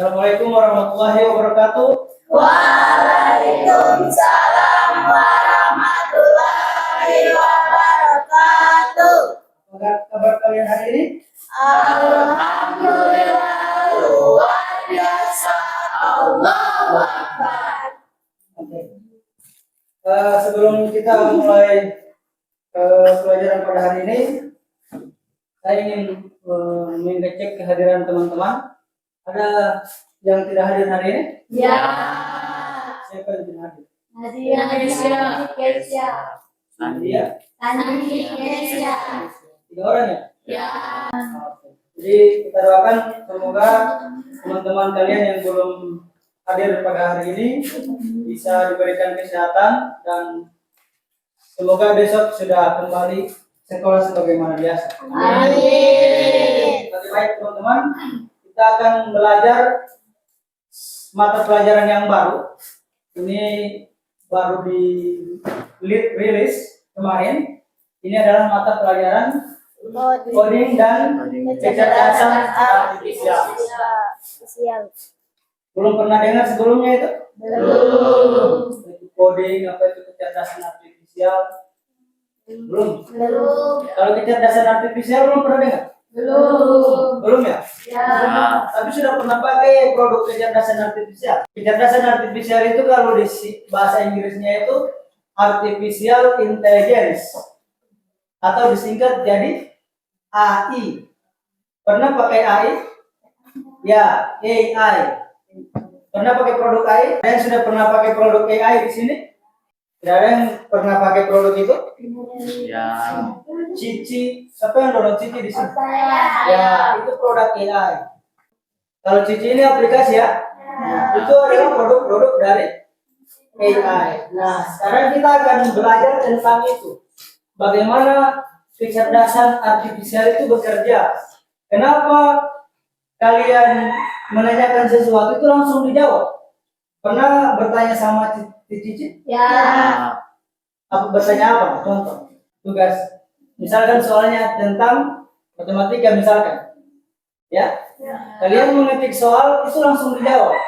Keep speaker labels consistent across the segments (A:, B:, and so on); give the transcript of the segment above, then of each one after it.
A: Assalamualaikum warahmatullahi wabarakatuh.
B: Waalaikumsalam warahmatullahi wabarakatuh.
A: Apa kabar kalian hari ini?
B: Alhamdulillah, luar biasa. Allahu Akbar.
A: Oke. Sebelum kita mulai pelajaran pada hari ini, saya ingin mengecek kehadiran teman-teman. Ada yang tidak hadir hari ini?
B: Ya.
A: Siapa yang tidak hadir?
B: Nadia Kesia.
A: Nadia.
B: Kesia.
A: 3 orang ya?
B: Ya.
A: Oke. Jadi kita doakan semoga teman-teman kalian yang belum hadir pada hari ini bisa diberikan kesehatan dan semoga besok sudah kembali sekolah sebagaimana biasa.
B: Amin.
A: Baik teman-teman, kita akan belajar mata pelajaran yang baru. Ini baru dirilis kemarin. Ini adalah mata pelajaran coding dan kecerdasan artifisial. Belum pernah dengar sebelumnya itu?
B: Belum.
A: Itu coding, apa itu kecerdasan artifisial? Belum. Kalau kecerdasan artifisial belum pernah dengar? Belum ya?
B: Ya.
A: Tapi sudah pernah pakai produk kecerdasan artifisial. Kecerdasan artifisial itu kalau di bahasa Inggrisnya itu artificial intelligence atau disingkat jadi AI. Pernah pakai AI? Ya, AI. Pernah pakai produk AI? Ada yang sudah pernah pakai produk AI di sini? Tidak ada yang pernah pakai produk itu?
C: Ya.
A: Cici, siapa yang download Cici di sini?
B: Saya.
A: Ya, itu produk AI. Kalau Cici ini aplikasi ya, itu adalah produk-produk dari AI. Nah, sekarang kita akan belajar tentang itu. Bagaimana kecerdasan artifisial itu bekerja. Kenapa kalian menanyakan sesuatu itu langsung dijawab? Pernah bertanya sama Cici?
B: Ya.
A: Apa bertanya apa? Contoh, tugas. Misalkan soalnya tentang matematika misalkan. Ya? Kalian mengetik soal itu langsung dijawab.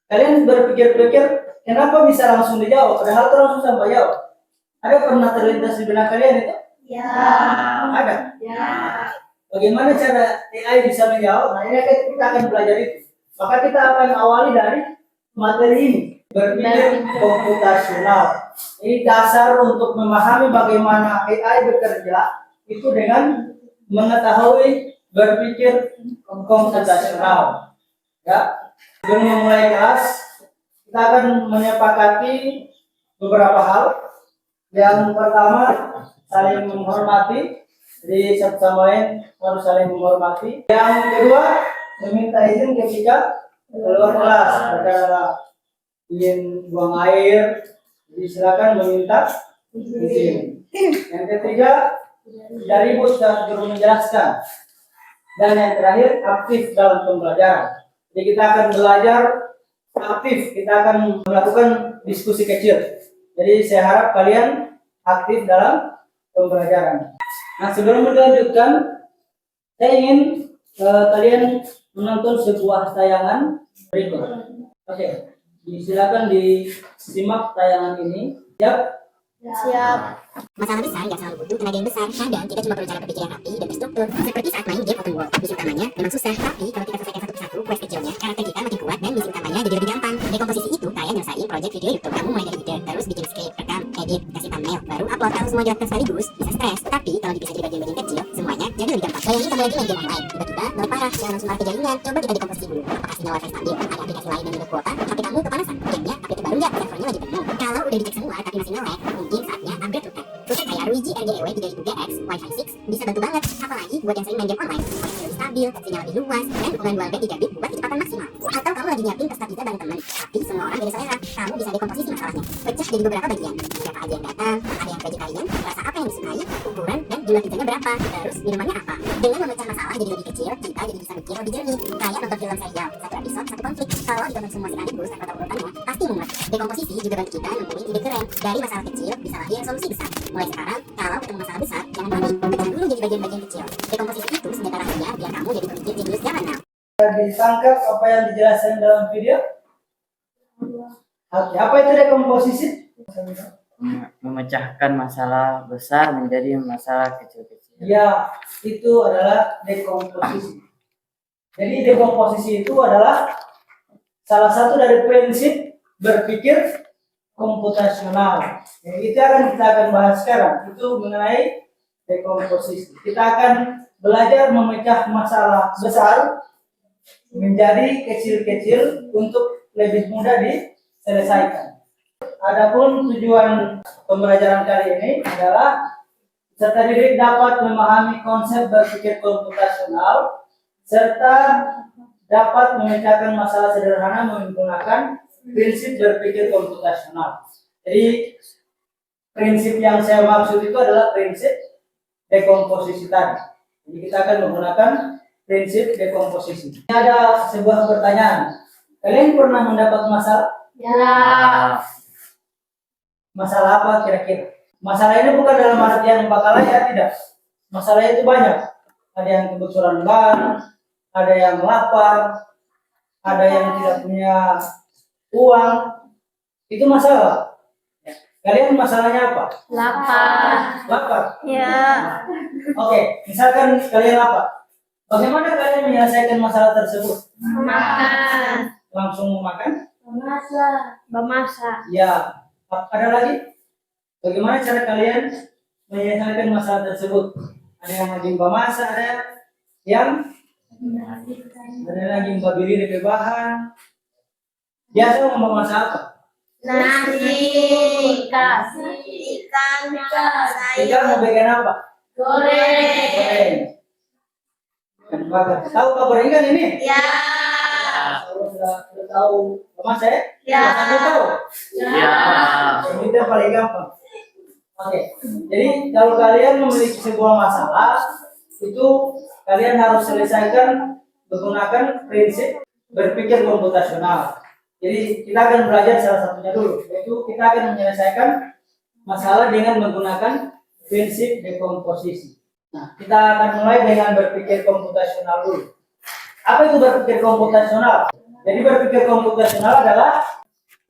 A: Kalian berpikir-pikir kenapa bisa langsung dijawab padahal itu langsung sampai jawab. Ada pernah terlintas di benak kalian itu?
B: Ya.
A: Ada.
B: Ya.
A: Bagaimana cara AI bisa menjawab? Nah, ini kita akan belajar itu. Maka kita akan awali dari materi ini. Berpikir komputasional. Ini dasar untuk memahami bagaimana AI bekerja itu dengan mengetahui berpikir komputasional. Ya. Sebelum memulai kelas, kita akan menyepakati beberapa hal. Yang pertama, saling menghormati. Jadi satu sama lain harus saling menghormati. Yang kedua, meminta izin ketika keluar kelas. Ada ingin buang air, jadi silakan meminta izin. Yang ketiga, tidak ribut saat guru menjelaskan. Dan yang terakhir, aktif dalam pembelajaran. Jadi kita akan belajar aktif, kita akan melakukan diskusi kecil. Jadi saya harap kalian aktif dalam pembelajaran. Nah, sebelum dilanjutkan, saya ingin kalian menonton sebuah tayangan berikut. Oke. Silakan disimak tayangan ini.
B: Siap.
D: Masalah besar gak selalu butuh tenaga yang besar. Kadang kita cuma perlu cara berpikir yang rapi dan terstruktur. Seperti saat main game open world. Misi utamanya memang susah, tapi kalau kita selesaikan satu persatu quest kecilnya, karakter kita makin kuat dan misi utamanya jadi lebih gampang. Dekomposisi itu kayak nyelesain project video YouTube. Kamu mulai dari ide, terus bikin script, rekam, edit, kasih thumbnail, baru upload. Kalau semua dilakukan sekaligus, bisa stres. Tapi kalau dipisah jadi bagian-bagian kecil, semuanya jadi lebih gampang. Bayangin kamu lagi main game online, tiba-tiba mulai parah, jangan langsung marah ke jaringan. Coba kita dekomposisi dulu. Apakah sinyal wifi stabil? Ada aplikasi lain yang minum kuota? HP kamu kepanasan? Gamenya update baru nggak? Servernya lagi penuh? Kalau udah dicek semua tapi masih nge-lag, mungkin saatnya upgrade router. Router kayak Ruiji RGEW 3000GX Wi-Fi 6 bisa bantu banget, apalagi buat yang sering main game online. Koneksi lebih stabil, sinyal lebih luas, dan dukungan dual band 3 bit buat kecepatan maksimal. Atau kamu lagi nyiapin pesta pizza bareng temen, tapi semua orang beda selera. Kamu bisa dekomposisi masalahnya, pecah jadi beberapa bagian. Siapa aja yang datang, ada yang vegetarian, rasa apa yang disukai, ukuran, dan jumlah pizzanya berapa, terus minumannya apa. Dengan memecah masalah jadi lebih kecil, kita jadi bisa mikir lebih jernih. Kayak nonton film serial, satu episode, satu konflik. Kalau ditonton semua sekaligus tanpa tahu urutannya, pasti mumet. Dekomposisi juga bantu kita nemuin ide keren. Dari masalah kecil bisa lahir solusi besar. Mulai sekarang, kalau ketemu masalah besar, jangan panik. Pecah dulu jadi bagian-bagian kecil. Dekomposisi itu senjata rahasia biar kamu jadi pemikir jenius zaman now.
A: ditangkap apa yang dijelaskan dalam video? Oke, apa itu dekomposisi?
B: Memecahkan masalah besar menjadi masalah kecil-kecil.
A: Ya, itu adalah dekomposisi. Jadi dekomposisi itu adalah salah satu dari prinsip berpikir komputasional. Itu kita akan bahas sekarang, itu mengenai dekomposisi. Kita akan belajar memecah masalah besar menjadi kecil-kecil untuk lebih mudah diselesaikan. Adapun tujuan pembelajaran kali ini adalah peserta didik dapat memahami konsep berpikir komputasional serta dapat memecahkan masalah sederhana menggunakan prinsip berpikir komputasional. Jadi prinsip yang saya maksud itu adalah prinsip dekomposisi tadi. Jadi kita akan menggunakan prinsip dekomposisi. Ini ada sebuah pertanyaan. Kalian pernah mendapat masalah?
B: Ya.
A: Masalah apa kira-kira? Masalah ini bukan dalam artian bakalan ya, tidak. Masalahnya itu banyak. Ada yang kebocoran ban, ada yang lapar, ada yang tidak punya uang. Itu masalah. Kalian masalahnya apa?
B: Lapar.
A: Lapar.
B: Ya.
A: Oke, misalkan kalian lapar. Bagaimana kalian menyelesaikan masalah tersebut?
B: Makan.
A: Langsung makan?
B: Memasak.
A: Ya. Ada lagi? Bagaimana cara kalian menyelesaikan masalah tersebut? Ada yang lagi memasak, ada yang lagi membeli DP bahan. Biasa memasak apa?
B: Nasi. Ikan.
A: Ikan mau bikin apa?
B: Goreng.
A: Ikan bakar. Tahu kabar ikan ini?
B: Ya.
A: Sudah tahu memasak?
B: Ya.
A: Masaknya tahu?
B: Ya.
A: Ini yang paling gampang. Oke, jadi kalau kalian memiliki sebuah masalah, itu kalian harus selesaikan menggunakan prinsip berpikir komputasional. Jadi kita akan belajar salah satunya dulu, yaitu kita akan menyelesaikan masalah dengan menggunakan prinsip dekomposisi. Nah, kita akan mulai dengan berpikir komputasional dulu. Apa itu berpikir komputasional? Jadi berpikir komputasional adalah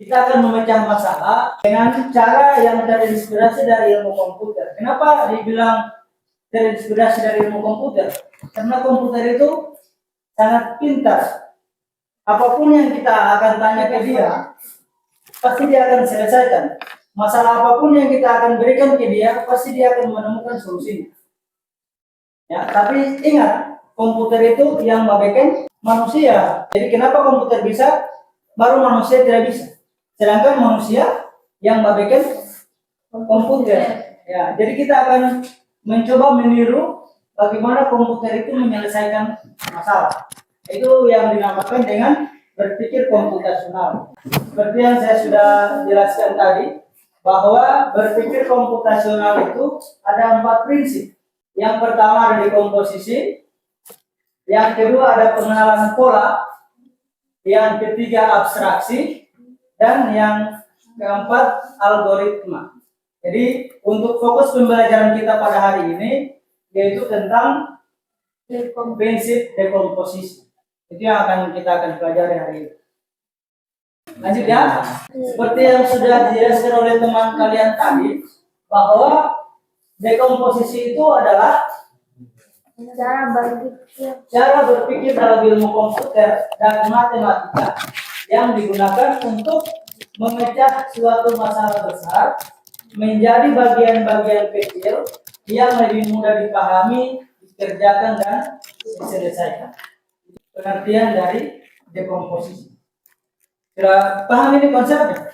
A: kita akan memecah masalah dengan cara yang terinspirasi dari ilmu komputer. Kenapa dibilang terinspirasi dari ilmu komputer? Karena komputer itu sangat pintar. Apapun yang kita akan tanya ke dia, pasti dia akan selesaikan. Masalah apapun yang kita akan berikan ke dia, pasti dia akan menemukan solusinya. Ya, tapi ingat, komputer itu yang membuat manusia. Jadi kenapa komputer bisa, baru manusia tidak bisa? Sedangkan manusia yang membuat komputer. Ya, jadi kita akan mencoba meniru bagaimana komputer itu menyelesaikan masalah. Itu yang dinamakan dengan berpikir komputasional. Seperti yang saya sudah jelaskan tadi, bahwa berpikir komputasional itu ada 4 prinsip. Yang pertama ada dekomposisi, yang kedua ada pengenalan pola, yang ketiga abstraksi, dan yang keempat algoritma. Jadi untuk fokus pembelajaran kita pada hari ini yaitu tentang prinsip dekomposisi. Itu yang kita akan pelajari hari ini. Lanjut ya. Seperti yang sudah dijelaskan oleh teman kalian tadi, bahwa dekomposisi itu adalah cara berpikir dalam ilmu komputer dan matematika yang digunakan untuk memecah suatu masalah besar menjadi bagian-bagian kecil yang lebih mudah dipahami, dikerjakan, dan diselesaikan. Pengertian dari dekomposisi. Sudah paham ini konsepnya?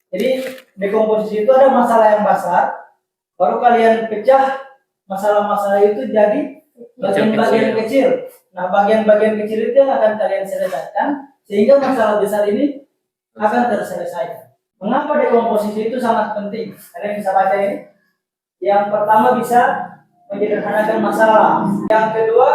A: Jadi dekomposisi itu ada masalah yang besar, baru kalian pecah masalah-masalah itu jadi bagian-bagian kecil. Nah, bagian-bagian kecil itu yang akan kalian selesaikan sehingga masalah besar ini akan terselesaikan. Mengapa dekomposisi itu sangat penting? Kalian bisa baca ini. Yang pertama bisa menyederhanakan masalah. Yang kedua,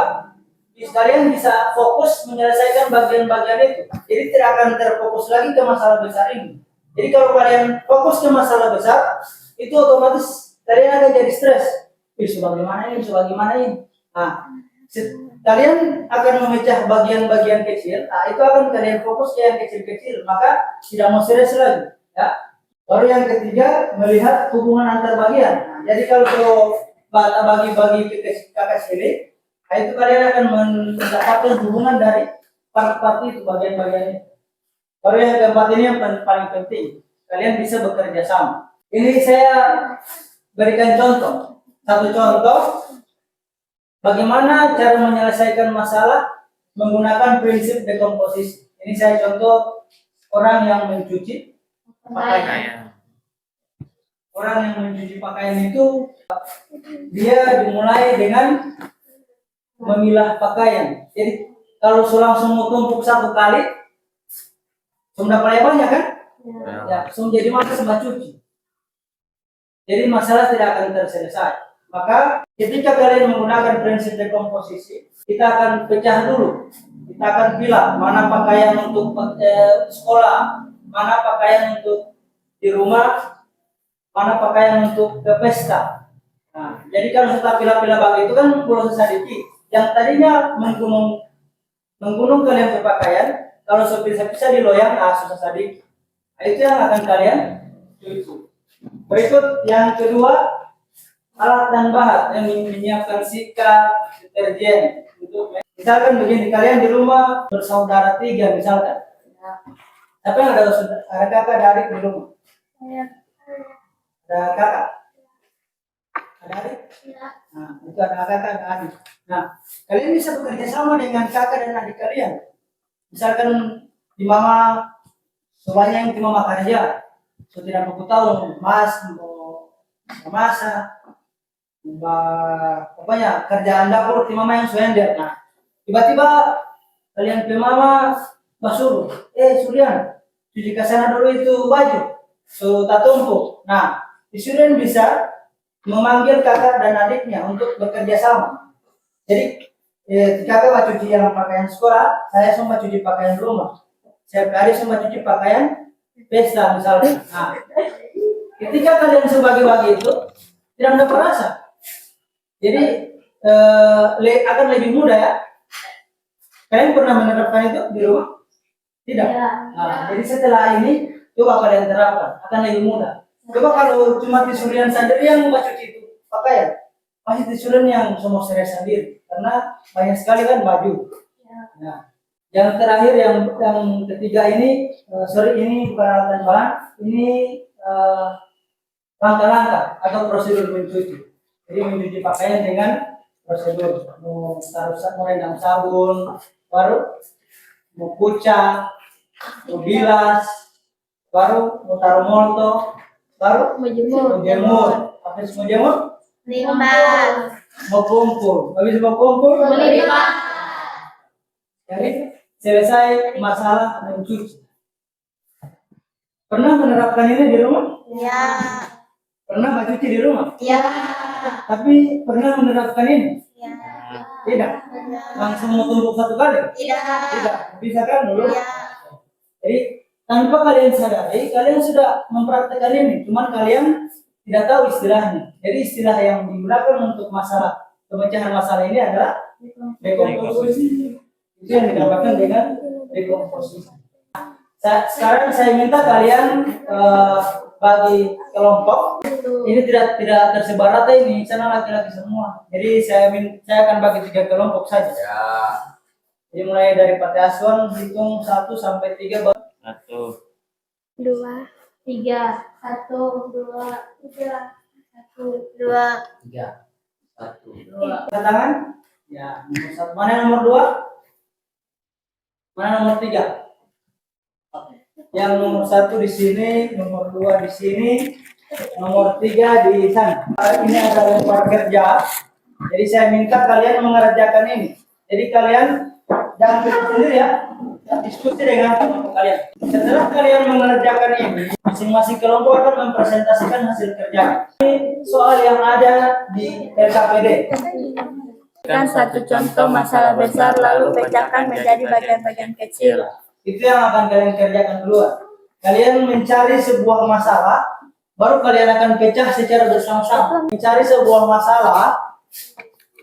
A: kalian bisa fokus menyelesaikan bagian-bagian itu. Jadi tidak akan terfokus lagi ke masalah besar ini. Jadi kalau kalian fokus ke masalah besar, itu otomatis kalian akan jadi stres. Bagaimana ini? Nah, kalian akan memecah bagian-bagian kecil. Nah, itu akan kalian fokus ke yang kecil-kecil, maka tidak mau serius lagi. Ya. Baru yang ketiga, melihat hubungan antar bagian. Nah, jadi kalau bata bagi-bagi ke kakak sendiri, nah itu kalian akan mendapatkan hubungan dari part-part itu, bagian-bagian itu. Baru yang keempat ini yang paling penting, kalian bisa bekerja sama. Ini saya berikan contoh. Satu contoh, bagaimana cara menyelesaikan masalah menggunakan prinsip dekomposisi. Ini saya contoh orang yang mencuci pakaian. Orang yang mencuci pakaian itu, dia dimulai dengan memilah pakaian. Jadi kalau langsung mau tumpuk satu kali, sudah paling banyak kan? Ya, langsung jadi malas sama cuci. Jadi masalah tidak akan terselesai. Maka ketika kalian menggunakan prinsip dekomposisi, kita akan pecah dulu. Kita akan pilih mana pakaian untuk sekolah, mana pakaian untuk di rumah, mana pakaian untuk ke pesta. Nah, jadi kalau kita pilih-pilih bagi itu kan proses sedikit. Yang tadinya menggunung kalian ke pakaian, kalau bisa diloyang, susah sedikit. Nah, itu yang akan kalian cuci. Berikut yang kedua, alat dan bahan yang menyiapkan sikat, deterjen. Misalkan begini, kalian di rumah bersaudara 3 misalkan. Tapi ada kakak adik di rumah. Ada kakak. Ada adik? Nah, itu ada kakak, ada adik. Nah, kalian bisa bekerja sama dengan kakak dan adik kalian. Misalkan di mama, semuanya yang di mama kerja. So tidak mau tahu, mas mau masak, pokoknya kerjaan dapur di mama yang surrender. Nah, tiba-tiba kalian ke mama basuh, Suryan, cuci ke sana dulu itu baju, so tak tumpuk. Nah, Suryan bisa memanggil kakak dan adiknya untuk bekerja sama. Jadi kakak cuci yang pakaian sekolah, saya semua cuci pakaian rumah. Setiap hari semua cuci pakaian pesta misalnya. Nah, ketika kalian sebagi-bagi itu tidak ada perasa. Jadi akan lebih mudah ya. Kalian pernah menerapkan itu di rumah? Tidak. Nah, jadi setelah ini coba kalian terapkan, akan lebih mudah. Coba kalau cuma Suryan sendiri yang cuci itu pakaian, pasti Suryan yang semua stres sendiri, karena banyak sekali kan baju. Nah, yang terakhir yang ketiga ini, ini bukan alat dan bahan, ini langkah-langkah atau prosedur mencuci. Jadi mencuci pakaian dengan prosedur, mau rendam sabun, baru mau kucak, mau bilas, baru mau taruh molto, baru menjemur. Habis menjemur, mau kumpul. Habis mau kumpul, jadi selesai masalah mencuci. Pernah menerapkan ini di rumah?
C: Ya.
A: Pernah mencuci di rumah?
C: Ya.
A: Tapi pernah menerapkan ini?
C: Ya.
A: Tidak. Langsung mau tumpuk satu kali?
C: Tidak.
A: Bisa kan dulu?
C: Ya.
A: Jadi tanpa kalian sadari, kalian sudah mempraktekkan ini, cuman kalian tidak tahu istilahnya. Jadi istilah yang digunakan untuk masalah pemecahan masalah ini adalah dekomposisi. Itu yang didapatkan dengan dekomposisi. Sekarang saya minta kalian bagi kelompok ini tidak tersebar rata ini, sana laki-laki semua. Jadi saya akan bagi 3 kelompok saja. Ya. Jadi mulai dari Pak Aswan hitung 1 sampai 3.
B: 1,
C: 2, 3, 1, 2, 3, 1, 2.
A: Tangan? Ya, nomor 1. Mana nomor 2? Mana nomor 3? Yang nomor 1 di sini, nomor 2 di sini, nomor 3 di sana. Ini adalah lempar kerja. Jadi saya minta kalian mengerjakan ini. Jadi kalian jangan pikir sendiri ya. Diskusi dengan kelompok kalian. Setelah kalian mengerjakan ini, masing-masing kelompok akan mempresentasikan hasil kerja. Ini soal yang ada di LKPD.
E: Kan satu contoh masalah besar lalu pecahkan menjadi bagian-bagian kecil.
A: Itu yang akan kalian kerjakan duluan. Kalian mencari sebuah masalah, baru kalian akan pecah secara bersama-sama. Mencari sebuah masalah,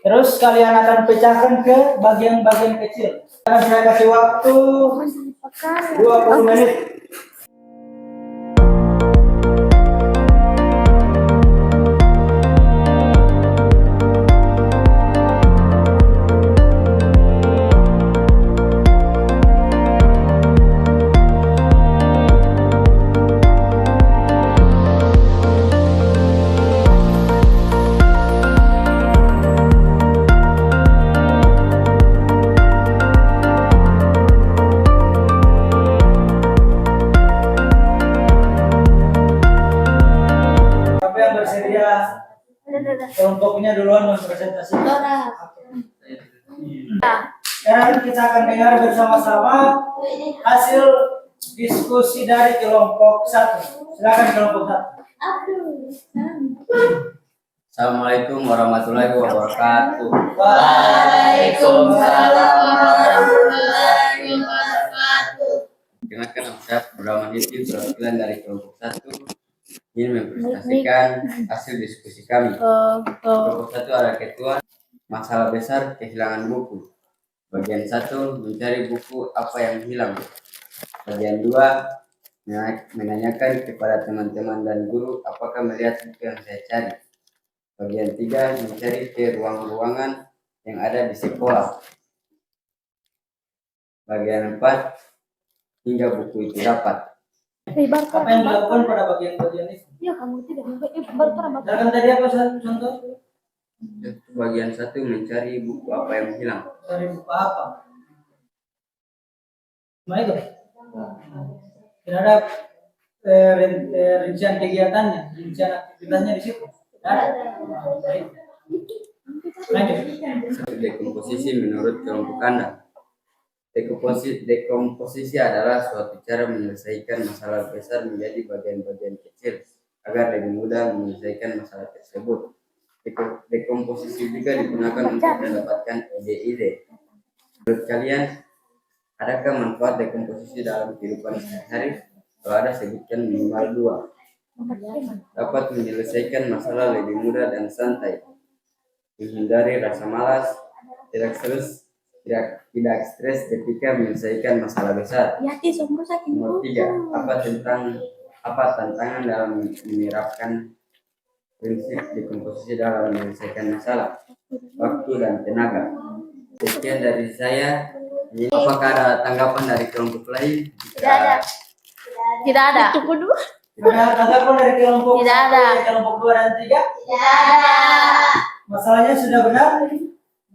A: Terus kalian akan pecahkan ke bagian-bagian kecil. Akan saya kasih waktu 20 menit. Siapa yang bersedia kelompoknya duluan mempresentasi? Sekarang kita akan dengar bersama-sama hasil diskusi dari kelompok 1. Silakan kelompok 1.
C: Assalamualaikum warahmatullahi wabarakatuh.
A: Waalaikumsalam warahmatullahi
C: Perkenalkan, nama saya Abdurrahman Hiti, perwakilan dari kelompok 1 ingin mempresentasikan hasil diskusi kami. Kelompok 1 ada ketua, masalah besar kehilangan buku. Bagian 1 mencari buku apa yang hilang. Bagian 2 menanyakan kepada teman-teman dan guru apakah melihat buku yang saya cari. Bagian 3 mencari ke ruang-ruangan yang ada di sekolah. Bagian 4 hingga buku itu dapat.
A: Apa yang dilakukan pada bagian-bagian itu?
E: Ya kamu tidak baru pernah
A: Silakan tadi apa contoh?
C: Bagian 1 mencari buku apa yang hilang.
A: Dari buku apa? Cuma itu. Tidak ada rincian kegiatannya, rincian aktivitasnya di situ. Tidak ada. Baik. Lanjut.
C: Dekomposisi menurut kelompok Anda. Dekomposisi adalah suatu cara menyelesaikan masalah besar menjadi bagian-bagian kecil agar lebih mudah menyelesaikan masalah tersebut. Dekomposisi juga digunakan untuk mendapatkan ide-ide. Menurut kalian, adakah manfaat dekomposisi dalam kehidupan sehari-hari? Kalau ada, sebutkan minimal 2. Dapat menyelesaikan masalah lebih mudah dan santai, menghindari rasa malas, tidak stres ketika menyelesaikan masalah besar. Nomor 3, apa tantangan dalam menerapkan prinsip dekomposisi dalam menyelesaikan masalah, waktu dan tenaga. Sekian dari saya. Apakah ada tanggapan dari kelompok lain?
E: Tidak ada.
A: Ada tanggapan dari kelompok
E: Tidak
A: 1,
E: ada.
A: kelompok 2 dan 3? Masalahnya sudah benar?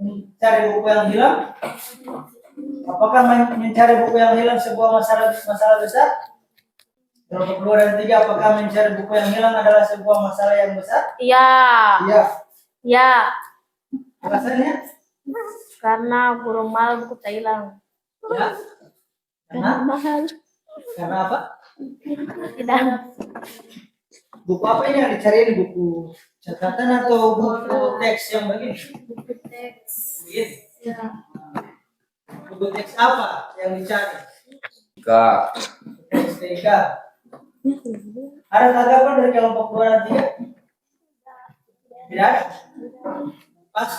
A: Mencari buku yang hilang? Apakah mencari buku yang hilang sebuah masalah besar? Kelompok 2 dan 3, apakah mencari buku yang hilang adalah sebuah masalah yang besar?
E: Iya.
A: Iya.
E: Ya.
A: Alasannya?
E: Karena burung mal buku tak hilang.
A: Ya. Karena
E: Mahal.
A: apa?
E: Tidak.
A: Buku apa ini yang dicari? Ini buku catatan atau buku teks yang begini? Begini. Buku teks apa yang dicari?
C: Enggak.
A: Teks TK. Ada tanggapan dari kelompok 2 dan 3? Tidak ada. Pas.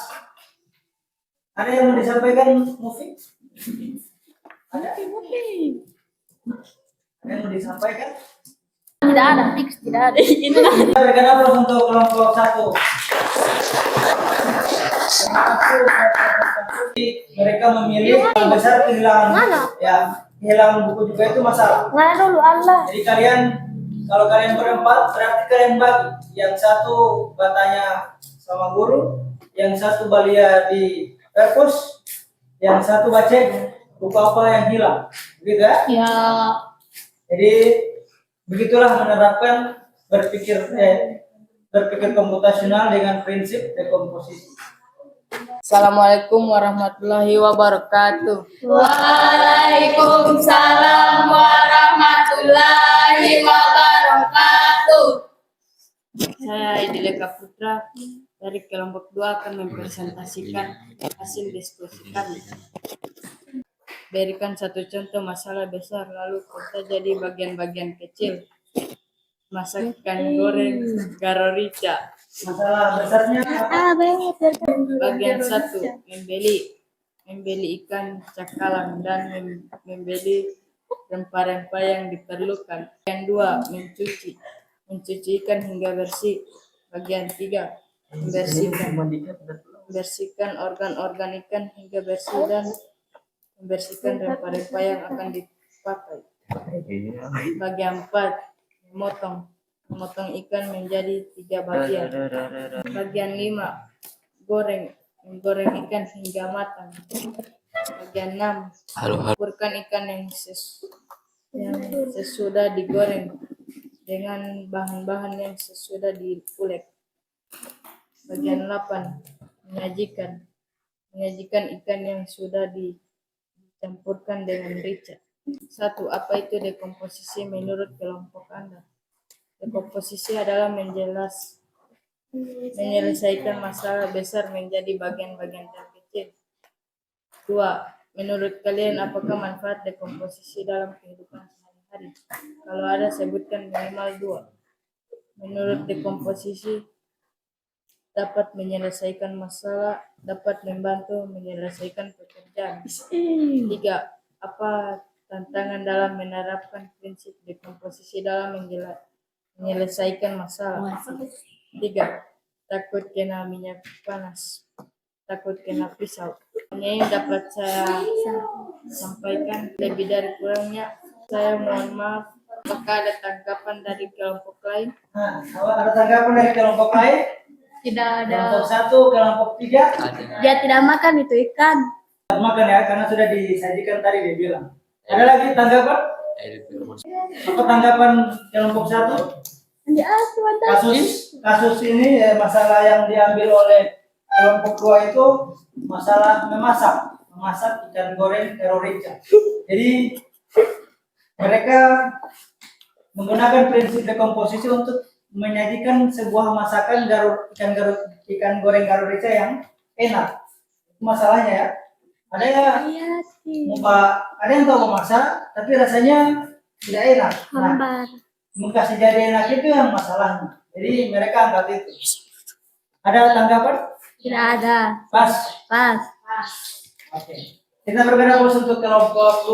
A: Ada yang mau disampaikan, Mufi? Ada? Ada yang mau disampaikan?
E: Tidak ada. Fix tidak ada. Ini
A: Kita berikan aplaus untuk kelompok 1. Mereka memilih yang besar kehilangan buku. Ya, kehilangan buku juga itu masalah.
E: mana dulu Allah.
A: Jadi kalau kalian berempat, berarti kalian bagi. Yang satu bertanya sama guru, yang satu balia di perpus, yang satu baca buku apa yang hilang. Begitu ya?
E: Ya.
A: Jadi begitulah menerapkan berpikir komputasional dengan prinsip dekomposisi.
B: Assalamualaikum warahmatullahi wabarakatuh.
E: Waalaikumsalam warahmatullahi wabarakatuh.
B: Saya Idileka Putra dari kelompok 2 akan mempresentasikan hasil diskusi kami. Berikan satu contoh masalah besar lalu kita jadi bagian-bagian kecil. Masak ikan goreng garo rica.
A: Masalah besarnya apa?
E: Bagian 1, membeli ikan cakalang dan membeli rempah-rempah yang diperlukan. Bagian 2, mencuci ikan hingga bersih. Bagian 3, membersihkan organ-organ ikan hingga bersih dan membersihkan rempah-rempah yang akan dipakai. Bagian 4, memotong ikan menjadi 3 bagian. Bagian 5, menggoreng ikan hingga matang. Bagian 6, mencampurkan ikan yang sesudah digoreng dengan bahan-bahan yang sesudah diulek. Bagian 8, menyajikan ikan yang sudah dicampurkan dengan rica. 1. Apa itu dekomposisi menurut kelompok Anda? Dekomposisi adalah menyelesaikan masalah besar menjadi bagian-bagian terkecil. 2. Menurut kalian apakah manfaat dekomposisi dalam kehidupan sehari-hari? Kalau ada, sebutkan minimal 2. Menurut dekomposisi dapat menyelesaikan masalah, dapat membantu menyelesaikan pekerjaan. 3. Apa tantangan dalam menerapkan prinsip dekomposisi dalam menyelesaikan masalah? 3. Takut kena minyak panas, takut kena pisau. Ini dapat saya sampaikan, lebih dari kurangnya saya mohon maaf. Apakah ada tanggapan dari kelompok lain?
A: Nah, ada tanggapan dari kelompok lain?
E: Tidak
A: Kelompok 1, kelompok 3?
E: Dia tidak makan itu ikan.
A: Makan ya, karena sudah disajikan tadi dia bilang. Ada lagi tanggapan? Apa tanggapan kelompok 1? Kasus ini masalah yang diambil oleh kelompok 2 itu masalah memasak ikan goreng terorica. Jadi mereka menggunakan prinsip dekomposisi untuk menyajikan sebuah masakan ikan goreng garurica yang enak. Itu masalahnya ya. Ada yang tahu memasak tapi rasanya tidak enak. Nah, kasih jadi enak itu yang masalahnya. Jadi mereka angkat itu. Ada tanggapan?
E: Tidak ada.
A: Pas. Oke. Kita bergerak untuk kelompok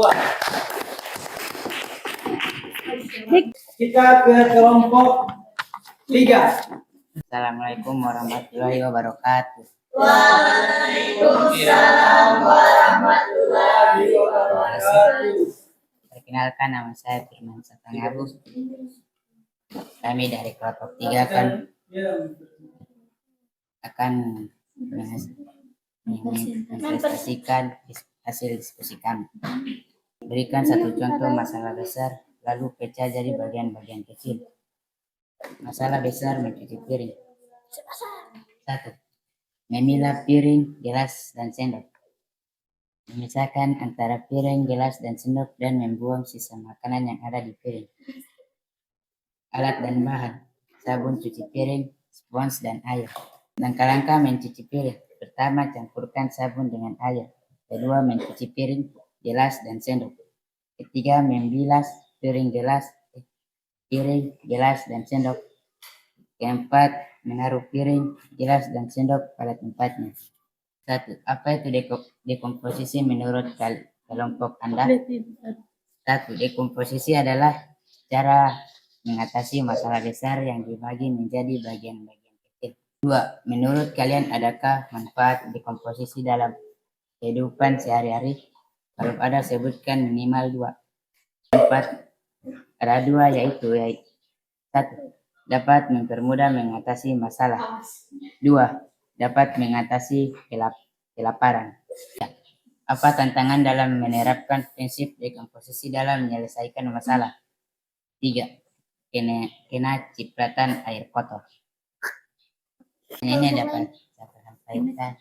A: 2. Kita ke kelompok 3.
B: Assalamualaikum warahmatullahi wabarakatuh.
A: Waalaikumsalam warahmatullahi wabarakatuh.
B: Perkenalkan, nama saya Firman Satangabu. Kami dari kelompok 3 akan mempresentasikan hasil diskusi kami. Berikan satu contoh masalah besar, lalu pecah jadi bagian-bagian kecil. Masalah besar mencuci piring. 1. Memilah piring, gelas, dan sendok. Memisahkan antara piring, gelas, dan sendok dan membuang sisa makanan yang ada di piring. Alat dan bahan: sabun cuci piring, spons, dan air. Langkah-langkah mencuci piring. Pertama, campurkan sabun dengan air. Kedua, mencuci piring, gelas, dan sendok. Ketiga, membilas piring, gelas, dan sendok. Keempat, menaruh piring, gelas, dan sendok pada tempatnya. 1. Apa itu dekomposisi menurut kelompok Anda? 1. Dekomposisi adalah cara mengatasi masalah besar yang dibagi menjadi bagian-bagian kecil. 2. Menurut kalian adakah manfaat dekomposisi dalam kehidupan sehari-hari? Kalau ada, sebutkan minimal 2. 4. Ada 2, yaitu 1. Dapat mempermudah mengatasi masalah. 2. Dapat mengatasi kelaparan. Apa tantangan dalam menerapkan prinsip dekomposisi dalam menyelesaikan masalah? 3. Kena cipratan air kotor. Ini dapat saya sampaikan.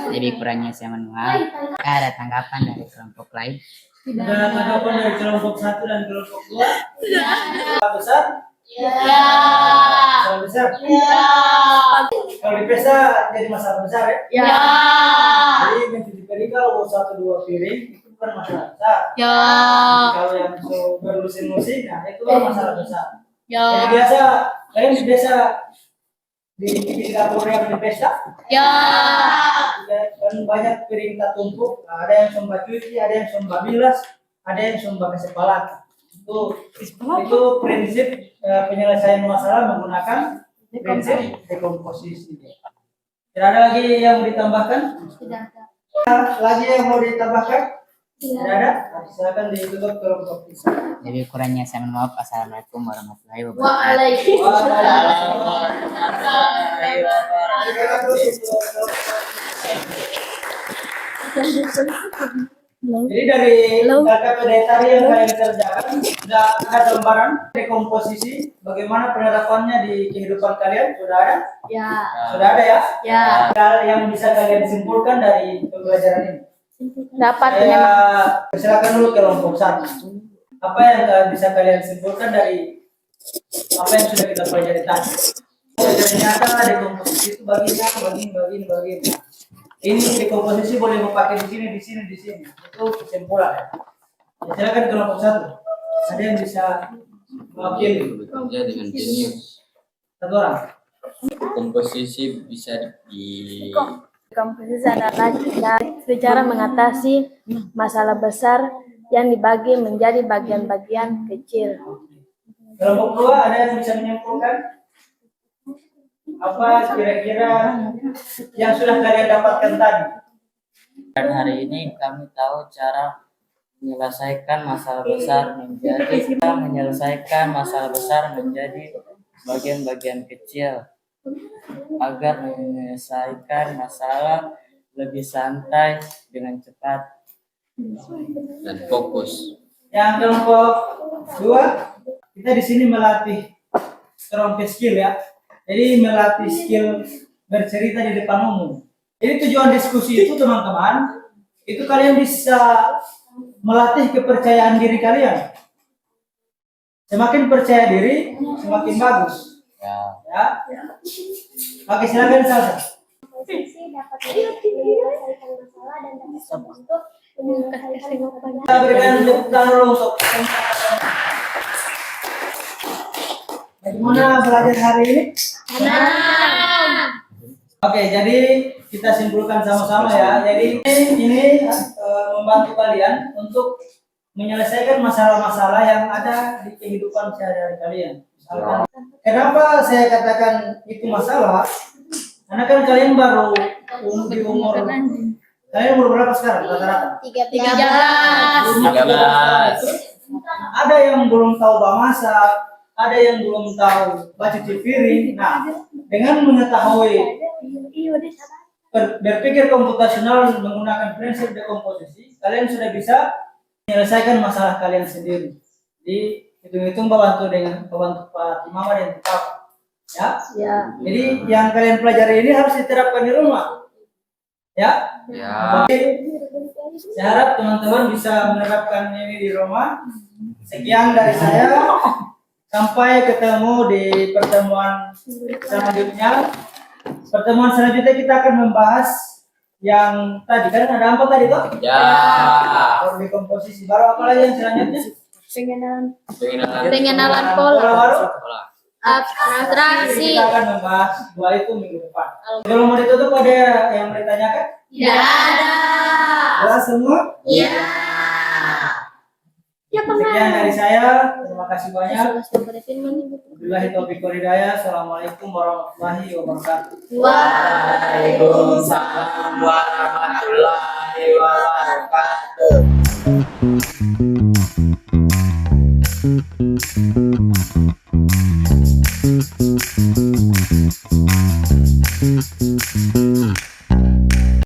B: Lebih kurangnya saya mohon maaf. Ada tanggapan dari kelompok lain?
A: Ada tanggapan dari kelompok 1 dan kelompok 2? Masalah besar? Masalah besar? Kalau di pesta jadi masalah besar ya? Jadi mencuci piring kalau 1-2 piring itu bukan masalah besar. Kalau yang berlusin-lusin, nah itu masalah besar. Jadi kalian biasa di dapur yang di pesta?
E: Ya.
A: Dan banyak piring tak tumpuk. Nah, ada yang sumba cuci, ada yang sumba bilas, ada yang sumba kesepalatan. Itu prinsip penyelesaian masalah menggunakan prinsip dekomposisi. Tidak ada lagi yang mau ditambahkan?
E: Tidak ada.
A: Lagi yang mau ditambahkan? Tidak ada? Silakan ditutup kelompok ini.
B: Lebih kurangnya saya mohon maaf. Assalamualaikum warahmatullahi wabarakatuh.
E: Waalaikumsalam.
A: Jadi dari KKPD tadi yang kalian kerjakan sudah ada gambaran dekomposisi bagaimana penerapannya di kehidupan kalian, sudah ada?
E: Ya.
A: Sudah ada ya?
E: Ya.
A: Hal yang bisa kalian simpulkan dari pembelajaran ini.
E: Dapat
A: Saya silakan dulu kelompok 1. Apa yang bisa kalian simpulkan dari apa yang sudah kita pelajari tadi? Ternyata dekomposisi itu bagian. Ini dekomposisi boleh dipakai di sini. Itu kesimpulan. Ya, silakan kelompok 1. Ada yang bisa mewakili?
C: Bekerja dengan jenius.
A: Satu orang.
C: Komposisi bisa di
F: Komposisi adalah cara mengatasi masalah besar yang dibagi menjadi bagian-bagian kecil.
A: Kelompok 2 ada yang bisa menyimpulkan apa kira-kira yang sudah kalian dapatkan tadi?
B: Dan hari ini kami tahu cara menyelesaikan masalah besar menjadi bagian-bagian kecil agar menyelesaikan masalah lebih santai dengan cepat
C: dan fokus.
A: Yang kelompok 2 kita di sini melatih kelompok skill ya. Jadi melatih skill bercerita di depan umum. Jadi tujuan diskusi itu teman-teman, itu kalian bisa melatih kepercayaan diri kalian. Semakin percaya diri, semakin bagus. Ya. Oke, silakan Salsa.
G: Komposisi dapat menyelesaikan masalah dan dapat membantu menyelesaikan masalah.
A: Kita berikan tepuk tangan dulu untuk bagaimana belajar hari ini? Oke, jadi kita simpulkan sama-sama ya. Jadi ini membantu kalian untuk menyelesaikan masalah-masalah yang ada di kehidupan sehari-hari kalian. Misalkan, kenapa saya katakan itu masalah? Karena kan kalian baru di umur kalian umur berapa sekarang rata-rata?
C: 13.
A: Ada yang belum tahu masak, ada yang belum tahu baca piring. Nah, dengan mengetahui berpikir komputasional menggunakan prinsip dekomposisi, kalian sudah bisa menyelesaikan masalah kalian sendiri. Jadi hitung-hitung bantu Pak Imam dan tetap ya. Jadi yang kalian pelajari ini harus diterapkan di rumah. Ya. Oke. Saya harap teman-teman bisa menerapkan ini di rumah. Sekian dari saya. Sampai ketemu di pertemuan selanjutnya. Pertemuan selanjutnya kita akan membahas yang tadi kan ada apa tadi tuh?
C: Ya.
A: Dekomposisi. Baru apa lagi yang selanjutnya?
E: Pengenalan pola.
A: Baru?
E: Abstraksi.
A: Kita akan membahas dua itu minggu depan. Kalau mau ditutup ada yang mau ditanyakan?
E: Ya ada.
A: Jelas semua?
E: Ya.
A: Sekian dari saya. Terima kasih banyak. Billahi taufiq wal hidayah. Assalamualaikum warahmatullahi wabarakatuh.
C: Waalaikumsalam warahmatullahi wabarakatuh.